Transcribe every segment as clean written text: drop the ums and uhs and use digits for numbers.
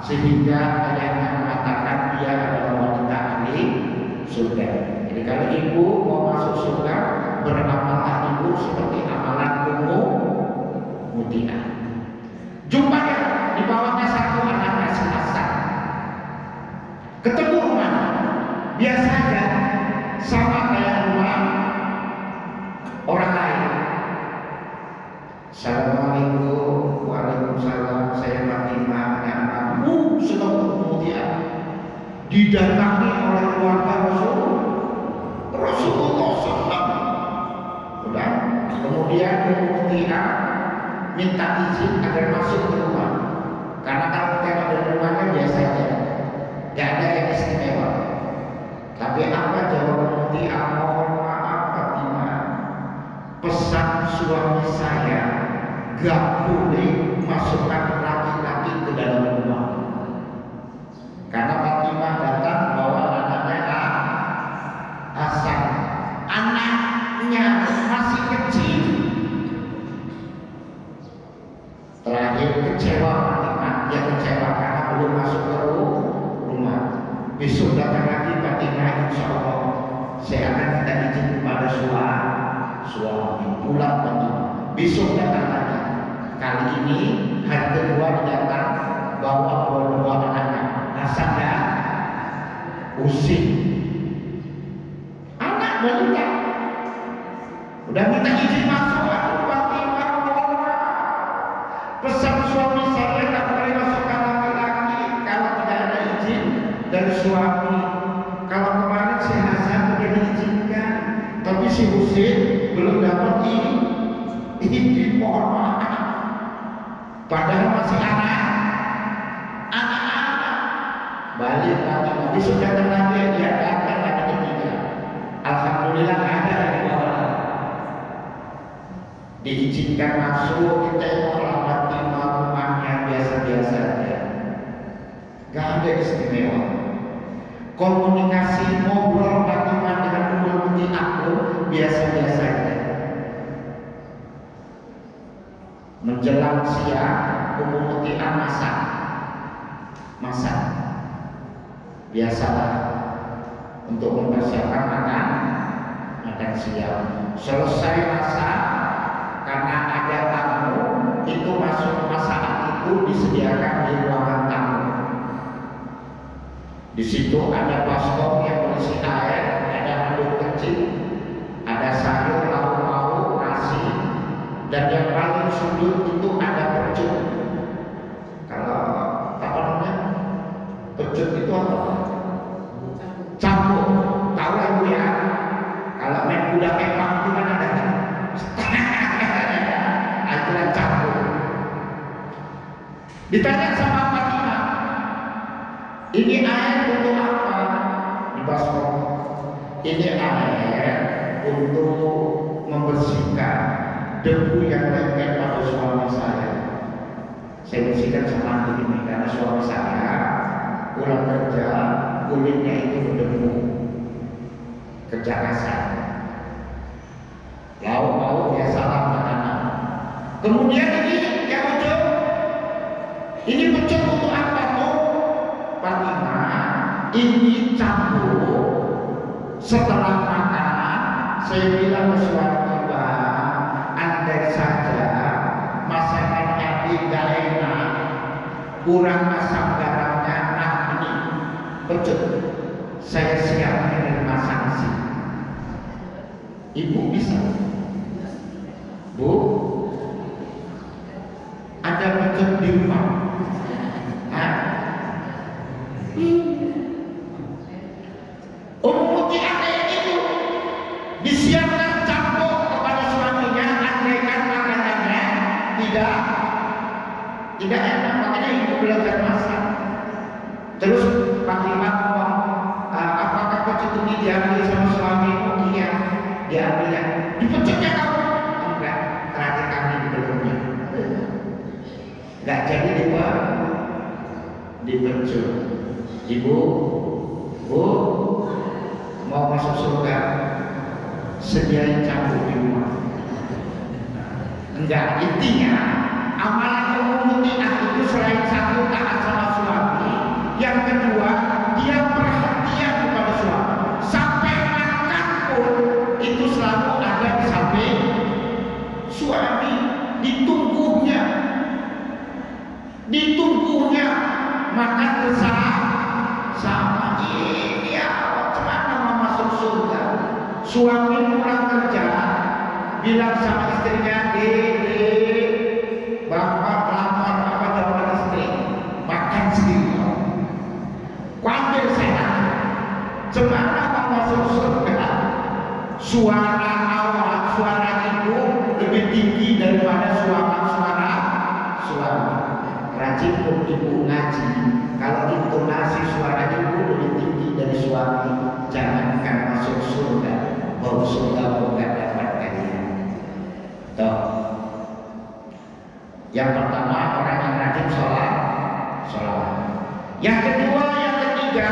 sehingga ayatnya mengatakan dia adalah wanita ahli surga. Jadi kalau ibu mau masuk surga, beramallah ibu seperti amalan Ummu Muti'ah. Jumpa dia di bawahnya satu anaknya si Hasan. Ketemu rumah biasa aja, sama kayak rumah orang lain. Assalamualaikum, waalaikumsalam, saya Fatimah, anakmu senang Muti'ah. Didatangi oleh keluarga Rasulullah SAW. Udah, kemudian Muti'ah minta izin agar masuk ke rumah. Karena kalau kita ada di rumahnya biasa aja, gak ada yang istimewa. Tapi apa jawaban Muti'ah? Mohon maaf Fatimah, pesan suami saya gak boleh masukkan laki-laki ke dalam rumah. Karena Fatimah datang bawa anaknya Hasan, anaknya masih kecil. Terakhir kecewa Fatimah, dia kecewa karena belum masuk ke rumah. Besok datang lagi Fatimah, insya Allah saya akan minta izin kepada suami pulang Fatimah. Besok datang lagi. Kali ini hari kedua datang bawa dua anaknya. Hasan dan Husin, anak balita. Udah minta izin masuk, aduh Fatimah, pesan suami saya tak boleh masukkan laki-laki kalau tidak ada izin dari suami. Kalau kemarin si Hasan sudah diizinkan, tapi si Husin belum dapat izin, mohon maaf. Padahal masih anak-anak. Balik lagi, besok datang lagi, dia datang lagi ketiga. Alhamdulillah ada di bawah. Diizinkan masuk, kita tengok Fatimah rumahnya biasa-biasa aja. Gak ada istimewa. Komunikasi ngobrol Fatimah dengan Ummu Muti'ah biasa-biasa aja. Menjelang siang, Ummu Muti'ah masak. Biasalah untuk mempersiapkan makan siang. Selesai masak, karena ada tamu, itu masuk masakan itu disediakan di ruangan tamu. Di situ ada baskom yang berisi air, ada handuk kecil, ada sayur, lauk pauk, nasi, dan yang paling sudut itu ada pecut. Kalau apa namanya? Pecut itu apa? Campur. Tahu lah Bu ya? Kalau main kuda kepang itu kan ada aturan campur. Ditanya sama Fatimah, ini air untuk apa? Di baskom. Ini air untuk membersihkan debu yang lengket pada suami saya. Saya bersihkan sama ini karena suami saya pulang kerja kulitnya itu berdebu, kerja kasar. Lauk ya salah makanan. Kemudian ini yang ujung, ini pecut untuk apa tuh? Fatimah, ini campur setelah makan. Saya bilang ke suami, andai saja masakannya tidak enak, kurang asam garamnya, nah ini pecut saya siap menerima sanksi. Ibu bisa, Bu, ada pecut di rumah. Ummu Muti'ah kayak itu, disiapkan campur kepada suaminya, andaikan makanannya tidak enak, makanya ibu belajar masak. Terus Fatimah ngomong, apakah pecut ini diambil sama suamimu? Iya, diambilnya. Dipecutnya kamu? Enggak, terakhir kami di belumnya. Enggak jadi dipecut. Ibu, Bu, mau masuk surga, sediain campur di rumah. Enggak, intinya amalan Ummu Muti'ah itu selain satu taat sama suami, Yang kedua, dia perhatian kepada suami. Sampai makan pun itu selalu ada di samping suami, ditunggunya makan bersama. Ini ya, mana mau masuk surga? Suami pulang kerja, bilang sama istrinya, bapak lapar, apa jawaban istri? Makan sendiri. Kuambil saya. Cemana mau masuk surga? Suara awak, suara ibu lebih tinggi daripada suara suami. Rajin pun ibu ngaji, kalau intonasi suara ibu lebih tinggi dari suami, jangankan masuk surga, bau surga pun gak dapat kalian. Tuh. Yang pertama, orang yang rajin sholat. Yang kedua, yang ketiga,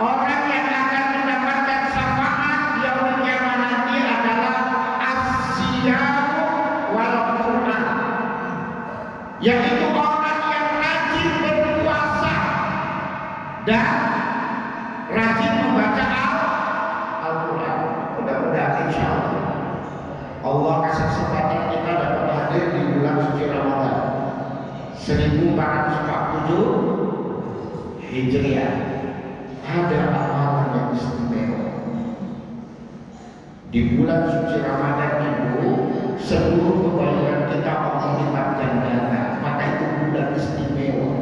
orang yang akan mendapatkan syafaat yaumul qiyamah nanti adalah as-siyam wal Qur'an, yaitu orang yang rajin berpuasa dan rajin membaca Al-Quran. Mudah-mudahan insya Allah kasih kesempatan kita dapat hadir di bulan suci Ramadan 1447 Hijriah. Ada amalan yang istimewa di bulan suci Ramadan itu. Seluruh kebaikan kita Allah lipat gandakan, maka itu bulan istimewa.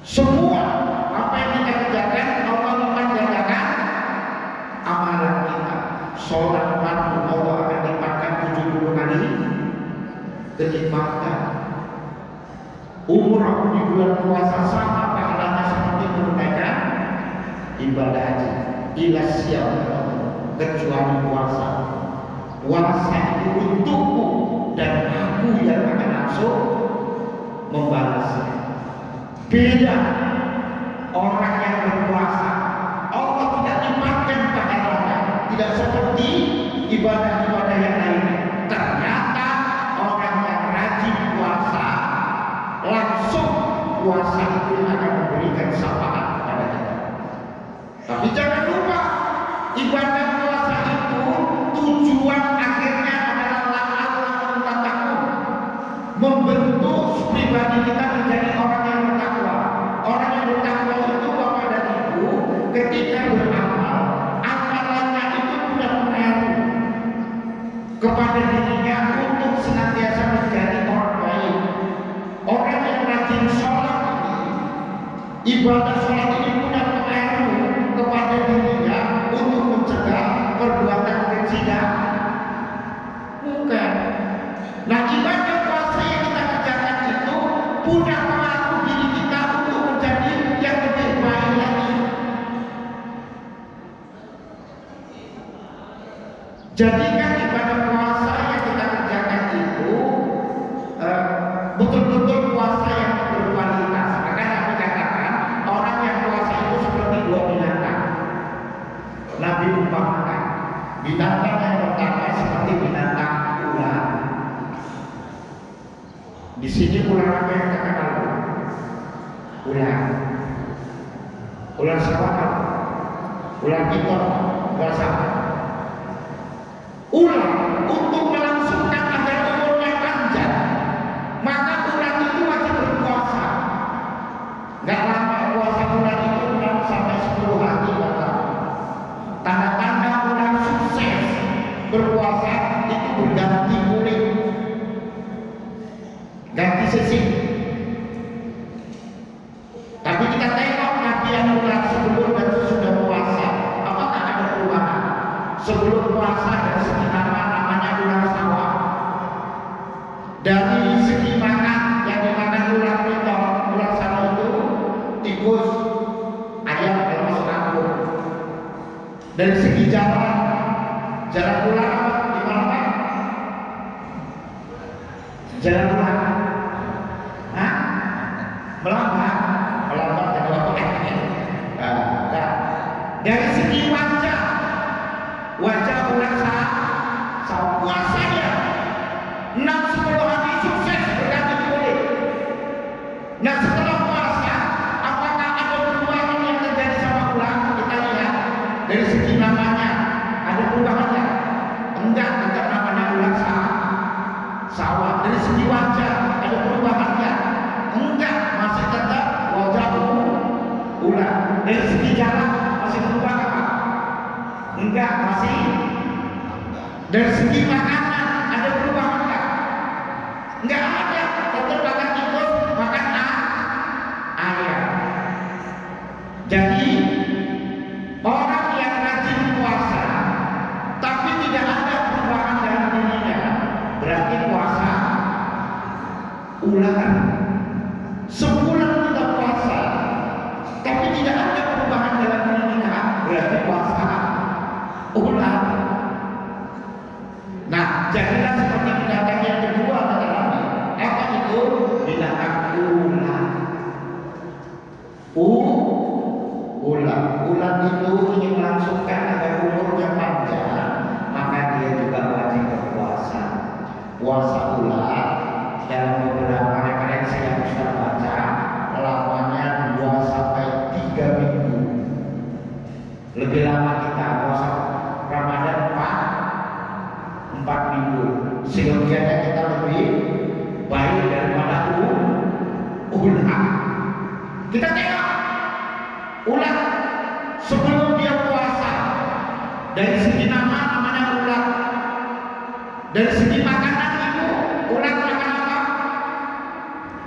Semua apa yang kita kerjakan Allah lipat gandakan amalan kita. Sholat fardu Allah akan lipatkan 70 kali kenikmatan. Umrah di bulan puasa sama pahalanya seperti menunaikan ibadah haji. Ila siyam, kecuali puasa. Puasa itu untukku dan aku yang akan langsung membalasnya. Beda orang yang berpuasa, Allah tidak lipatkan pahalanya, tidak seperti ibadah-ibadah yang lainnya. Ternyata orang yang rajin puasa, langsung puasa itu akan memberikan syafaat kepada kita. Tapi jangan lupa, ibadah puasa itu tujuan akhirnya adalah la'allakum tattaqun, membentuk pribadi kita menjadi orang yang bertakwa. Orang yang bertakwa itu bapak dan ibu, ketika beramal, amalannya itu punya pengaruh kepada dirinya untuk senantiasa menjadi orang baik. Orang yang rajin sholat ini, ibadah sholat ini punya pengaruh kepada dirinya untuk mencegah perbuatan kejian. Bukan. Nah, ibadah puasa yang kita kerjakan itu punya pengaruh diri kita untuk menjadi yang lebih baik lagi. Jadikan ibadah puasa yang kita kerjakan itu betul-betul puasa yang berkualitas. Maka Nabi katakan orang yang puasa itu seperti dua binatang. Nabi umpamakan binatang yang pertama seperti binatang ular. Di sini ular apa yang kita kenal? Ular sawah, ular piton, ular sawah. Ular untuk melangsungkan agar umurnya panjang, maka ular itu wajib berpuasa. Gak lama puasa ular itu 6 sampai 10 hari. Tanda-tanda ular sukses berpuasa itu berganti kulit, ganti sisik. Tapi kita tengok Nabi yang ular sebelum dan sesudah puasa, apakah ada perubahan? Sebelum puasa dari segi namanya ular sawah, dari segi makan yang dimakan ular piton, ular sawah itu tikus, ayam dan masuk anggur. Dari segi jalan ular apa? Di mana Pak? Jalan ular, melambat dari waktu dari segi wajah ular sawah puasanya 6-10 hari sukses berganti kulit. Nah setelah puasa, apakah ada perubahan yang terjadi sama ular? Kita lihat dari segi namanya, ada perubahannya? Enggak, tetap namanya ular sawah. Dari segi wajah, ada perubahannya? Enggak, masih tetap wajah ular. Dari segi jalan, masih berubah apa? Enggak, masih. Dari segi makanan, ada perubahan enggak? Enggak ada, tetap makan tikus, makan ayam. Jadi orang yang rajin puasa tapi tidak ada perubahan dalam dirinya, berarti puasa ular. Sebulan kita puasa tapi tidak ada perubahan dalam diri kita, berarti puasa ular. Nah, jadilah seperti binatang yang kedua kata Nabi. Apa itu? Binatang ular. Ular itu ingin melangsungkan agar umurnya panjang, maka dia juga wajib berpuasa. Puasa ular dalam beberapa referensi yang kita baca lamanya 2 sampai 3 minggu. Lebih lama kita puasa Ramadan 4 minggu. Seyogianya kita lebih baik daripada ular. Kita tengok ular sebelum dia puasa, dari segi namanya ular, dari segi makan